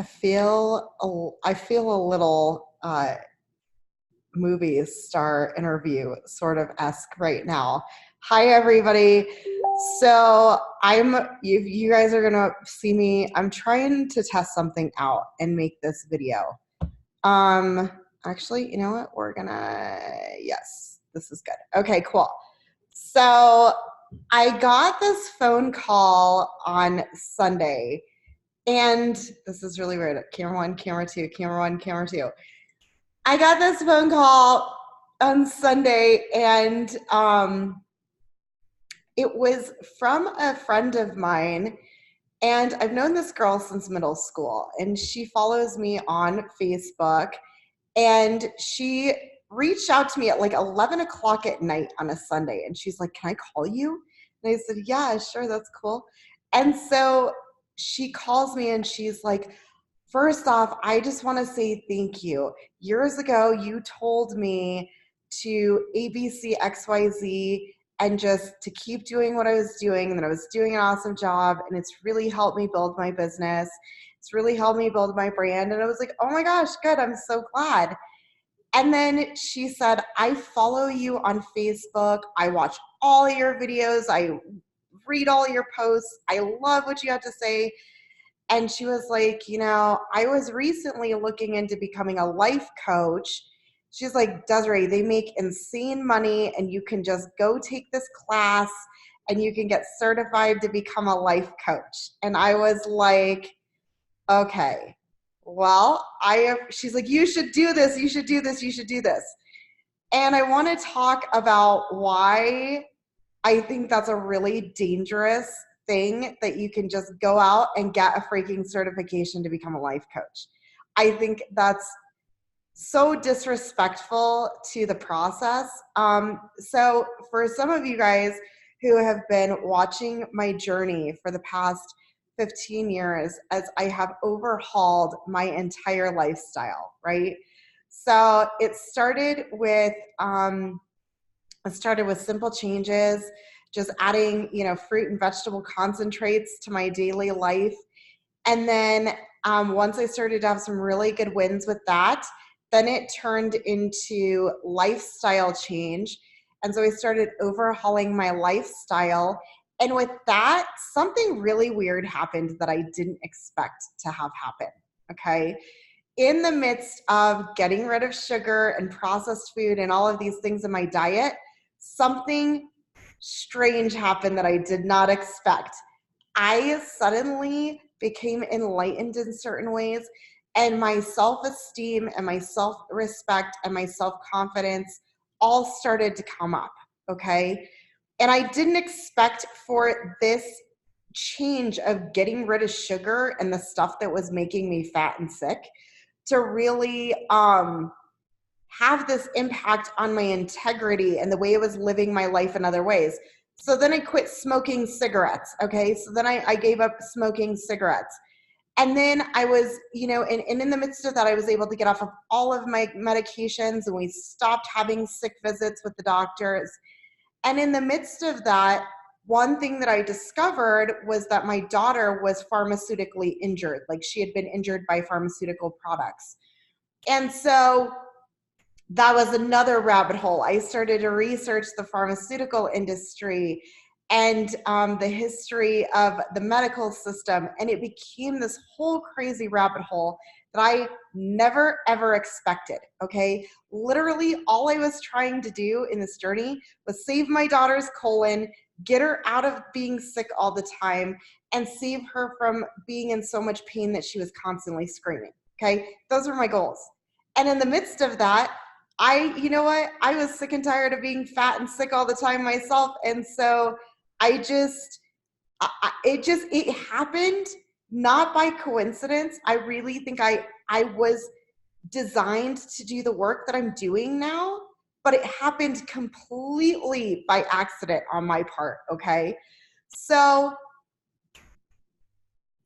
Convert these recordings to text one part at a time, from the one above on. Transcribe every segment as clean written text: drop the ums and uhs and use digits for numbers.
I feel a little movie star interview sort of esque right now. Hi everybody. So you guys are gonna see me. I'm trying to test something out and make this video. Actually, you know what? Yes, this is good. Okay, cool. So I got this phone call on Sunday, and this is really weird. Camera one, camera two, camera one, camera two. I got this phone call on Sunday, and it was from a friend of mine. And I've known this girl since middle school, and she follows me on Facebook. And she reached out to me at like 11 o'clock at night on a Sunday. And she's like, "Can I call you?" And I said, "Yeah, sure, that's cool." And so she calls me and she's like, "First off, I just want to say thank you. Years ago, you told me to ABC XYZ and just to keep doing what I was doing, and that I was doing an awesome job. And it's really helped me build my business. It's really helped me build my brand." And I was like, "Oh my gosh, good. I'm so glad." And then she said, "I follow you on Facebook. I watch all your videos. I read all your posts. I love what you have to say." And she was like, "I was recently looking into becoming a life coach." She's like, "Desiree, they make insane money, and you can just go take this class and you can get certified to become a life coach." And I was like, "Okay, well, she's like, "You should do this, you should do this, you should do this." And I want to talk about why I think that's a really dangerous thing, that you can just go out and get a freaking certification to become a life coach. I think that's so disrespectful to the process. So for some of you guys who have been watching my journey for the past 15 years, as I have overhauled my entire lifestyle, right? So it started with simple changes, just adding, fruit and vegetable concentrates to my daily life. And then once I started to have some really good wins with that, then it turned into lifestyle change. And so I started overhauling my lifestyle. And with that, something really weird happened that I didn't expect to have happen. Okay. In the midst of getting rid of sugar and processed food and all of these things in my diet, something strange happened that I did not expect. I suddenly became enlightened in certain ways, and my self-esteem and my self-respect and my self-confidence all started to come up, okay? And I didn't expect for this change of getting rid of sugar and the stuff that was making me fat and sick to really have this impact on my integrity and the way I was living my life in other ways. So then I quit smoking cigarettes, okay? So then I gave up smoking cigarettes. And then I was, and in the midst of that, I was able to get off of all of my medications, and we stopped having sick visits with the doctors. And in the midst of that, one thing that I discovered was that my daughter was pharmaceutically injured. Like, she had been injured by pharmaceutical products. And so that was another rabbit hole. I started to research the pharmaceutical industry and the history of the medical system, and it became this whole crazy rabbit hole that I never ever expected, okay? Literally, all I was trying to do in this journey was save my daughter's colon, get her out of being sick all the time, and save her from being in so much pain that she was constantly screaming, okay? Those were my goals. And in the midst of that, I was sick and tired of being fat and sick all the time myself. And so it happened not by coincidence. I really think I was designed to do the work that I'm doing now, but it happened completely by accident on my part. Okay. So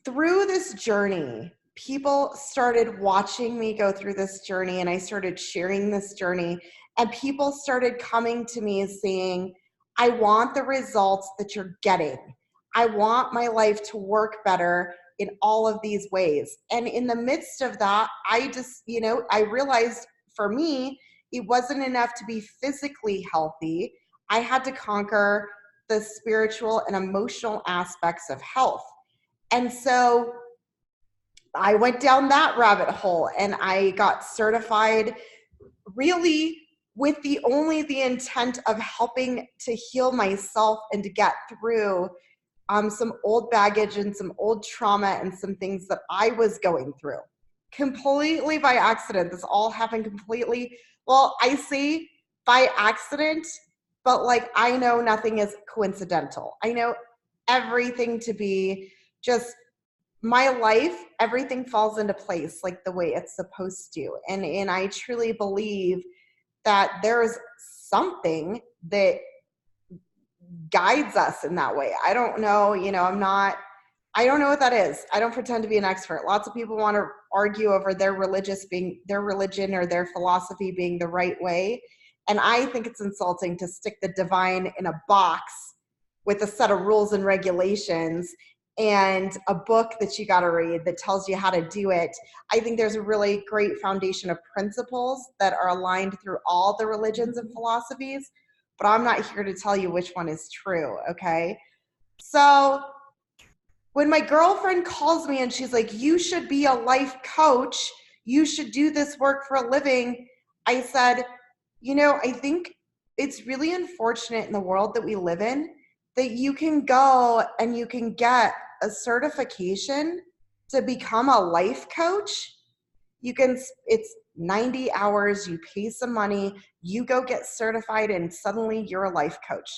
through this journey, people started watching me go through this journey, and I started sharing this journey, and people started coming to me saying, "I want the results that you're getting. I want my life to work better. in all of these ways. And in the midst of that, I just, I realized for me, it wasn't enough to be physically healthy. I had to conquer the spiritual and emotional aspects of health. And so I went down that rabbit hole and I got certified really with the intent of helping to heal myself and to get through some old baggage and some old trauma and some things that I was going through completely by accident. This all happened completely. Well, I say by accident, but like I know nothing is coincidental. I know everything to be just my life, everything falls into place like the way it's supposed to. And I truly believe that there's something that guides us in that way. I don't know, I don't know what that is. I don't pretend to be an expert. Lots of people want to argue over their religion or their philosophy being the right way. And I think it's insulting to stick the divine in a box with a set of rules and regulations and a book that you got to read that tells you how to do it. I think there's a really great foundation of principles that are aligned through all the religions and philosophies, but I'm not here to tell you which one is true, okay? So when my girlfriend calls me and she's like, you should be a life coach, you should do this work for a living, I said, I think it's really unfortunate in the world that we live in that you can go and you can get a certification to become a life coach. It's 90 hours, you pay some money, you go get certified, and suddenly you're a life coach.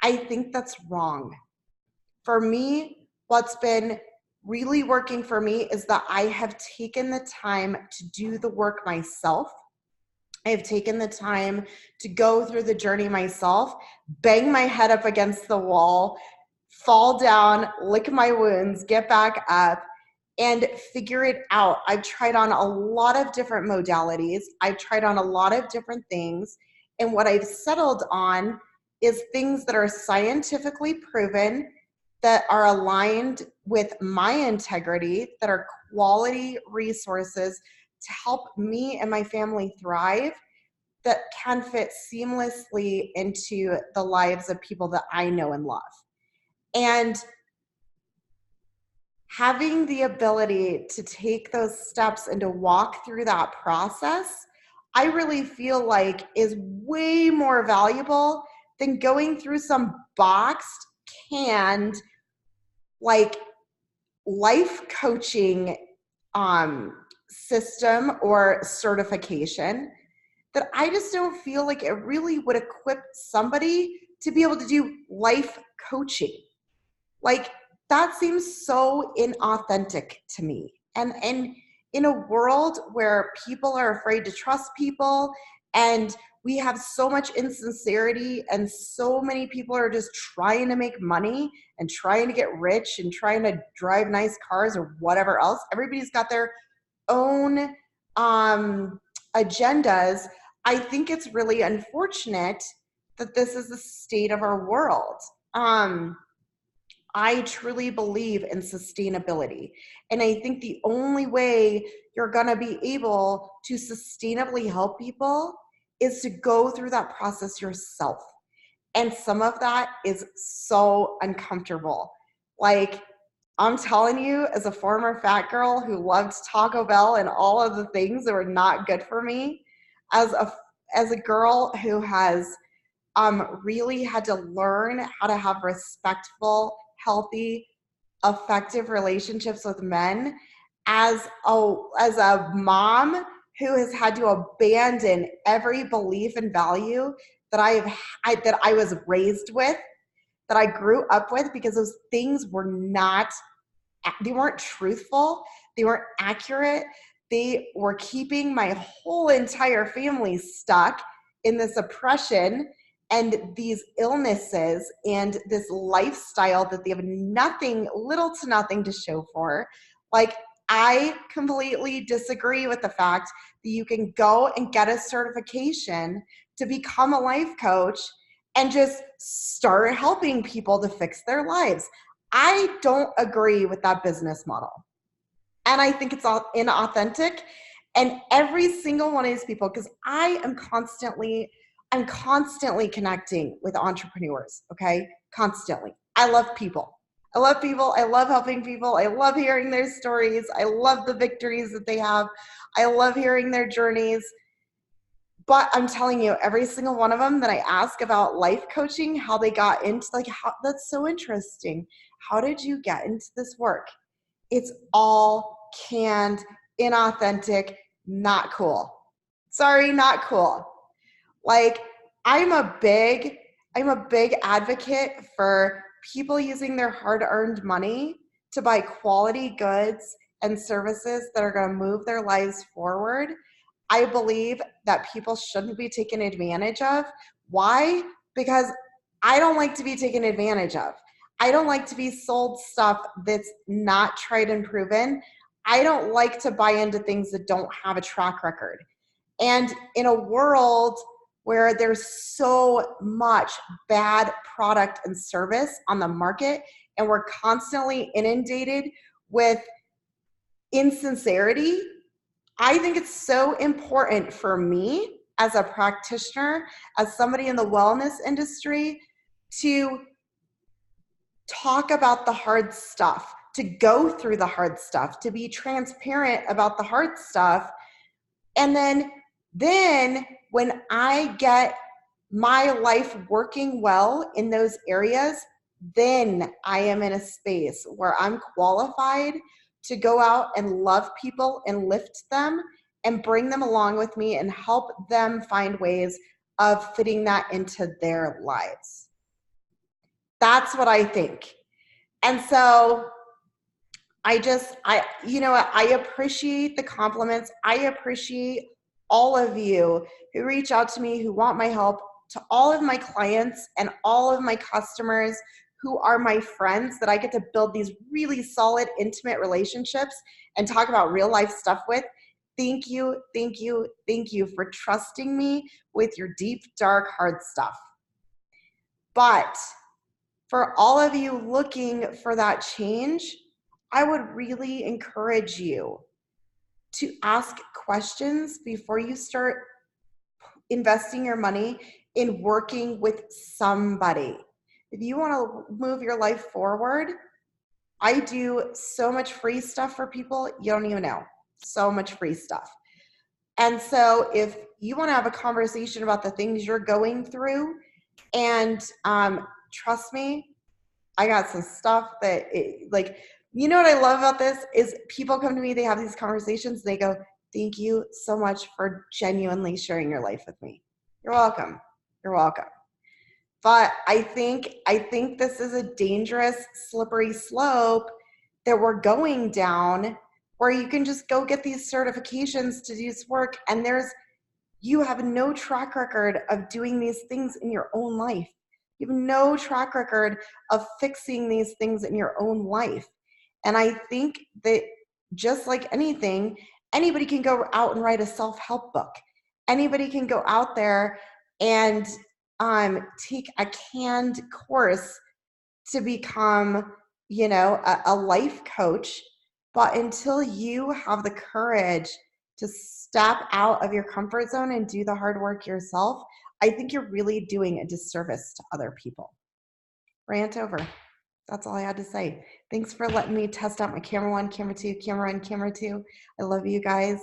I think that's wrong. For me, what's been really working for me is that I have taken the time to do the work myself. I have taken the time to go through the journey myself, bang my head up against the wall, fall down, lick my wounds, get back up, and figure it out. I've tried on a lot of different modalities. I've tried on a lot of different things. And what I've settled on is things that are scientifically proven, that are aligned with my integrity, that are quality resources to help me and my family thrive, that can fit seamlessly into the lives of people that I know and love. And having the ability to take those steps and to walk through that process, I really feel like is way more valuable than going through some boxed, canned, like life coaching system or certification that I just don't feel like it really would equip somebody to be able to do life coaching. Like that seems so inauthentic to me. And in a world where people are afraid to trust people and we have so much insincerity and so many people are just trying to make money and trying to get rich and trying to drive nice cars or whatever else. Everybody's got their own agendas. I think it's really unfortunate that this is the state of our world. I truly believe in sustainability. And I think the only way you're going to be able to sustainably help people is to go through that process yourself. And some of that is so uncomfortable. Like, I'm telling you, as a former fat girl who loved Taco Bell and all of the things that were not good for me, as a girl who has really had to learn how to have respectful, healthy, effective relationships with men, as a mom who has had to abandon every belief and value that I was raised with, that I grew up with, because those things they weren't truthful, they weren't accurate, they were keeping my whole entire family stuck in this oppression and these illnesses and this lifestyle that they have little to nothing to show for. Like, I completely disagree with the fact that you can go and get a certification to become a life coach and just start helping people to fix their lives. I don't agree with that business model. And I think it's all inauthentic. And every single one of these people, because I'm constantly connecting with entrepreneurs, okay? Constantly. I love people. I love people. I love helping people. I love hearing their stories. I love the victories that they have. I love hearing their journeys. But I'm telling you, every single one of them that I ask about life coaching, how they got into, like, how, that's so interesting. How did you get into this work? It's all canned, inauthentic, not cool. Sorry, not cool. Like, I'm a big advocate for people using their hard-earned money to buy quality goods and services that are going to move their lives forward. I believe that people shouldn't be taken advantage of. Why? Because I don't like to be taken advantage of. I don't like to be sold stuff that's not tried and proven. I don't like to buy into things that don't have a track record. And in a world where there's so much bad product and service on the market, and we're constantly inundated with insincerity, I think it's so important for me as a practitioner, as somebody in the wellness industry, to talk about the hard stuff, to go through the hard stuff, to be transparent about the hard stuff. And then when I get my life working well in those areas, then I am in a space where I'm qualified to go out and love people and lift them and bring them along with me and help them find ways of fitting that into their lives. That's what I think. And so I appreciate the compliments. I appreciate all of you who reach out to me, who want my help, to all of my clients and all of my customers who are my friends that I get to build these really solid, intimate relationships and talk about real life stuff with. Thank you, thank you, thank you for trusting me with your deep, dark, hard stuff. But for all of you looking for that change, I would really encourage you to ask questions before you start investing your money in working with somebody. If you want to move your life forward, I do so much free stuff for people, you don't even know. So much free stuff. And so if you want to have a conversation about the things you're going through, and trust me, I got some stuff that, you know what I love about this is people come to me, they have these conversations, they go, thank you so much for genuinely sharing your life with me. You're welcome. You're welcome. But I think this is a dangerous, slippery slope that we're going down, where you can just go get these certifications to do this work, and you have no track record of doing these things in your own life. You have no track record of fixing these things in your own life. And I think that just like anything, anybody can go out and write a self-help book. Anybody can go out there and take a canned course to become, a life coach. But until you have the courage to step out of your comfort zone and do the hard work yourself, I think you're really doing a disservice to other people. Rant over. That's all I had to say. Thanks for letting me test out my camera 1, camera 2, camera 1, camera 2. I love you guys.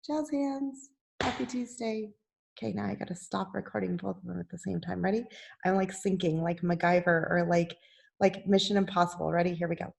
Jazz hands. Happy Tuesday. Okay, now I got to stop recording both of them at the same time. Ready? I'm like syncing like MacGyver or like Mission Impossible. Ready? Here we go.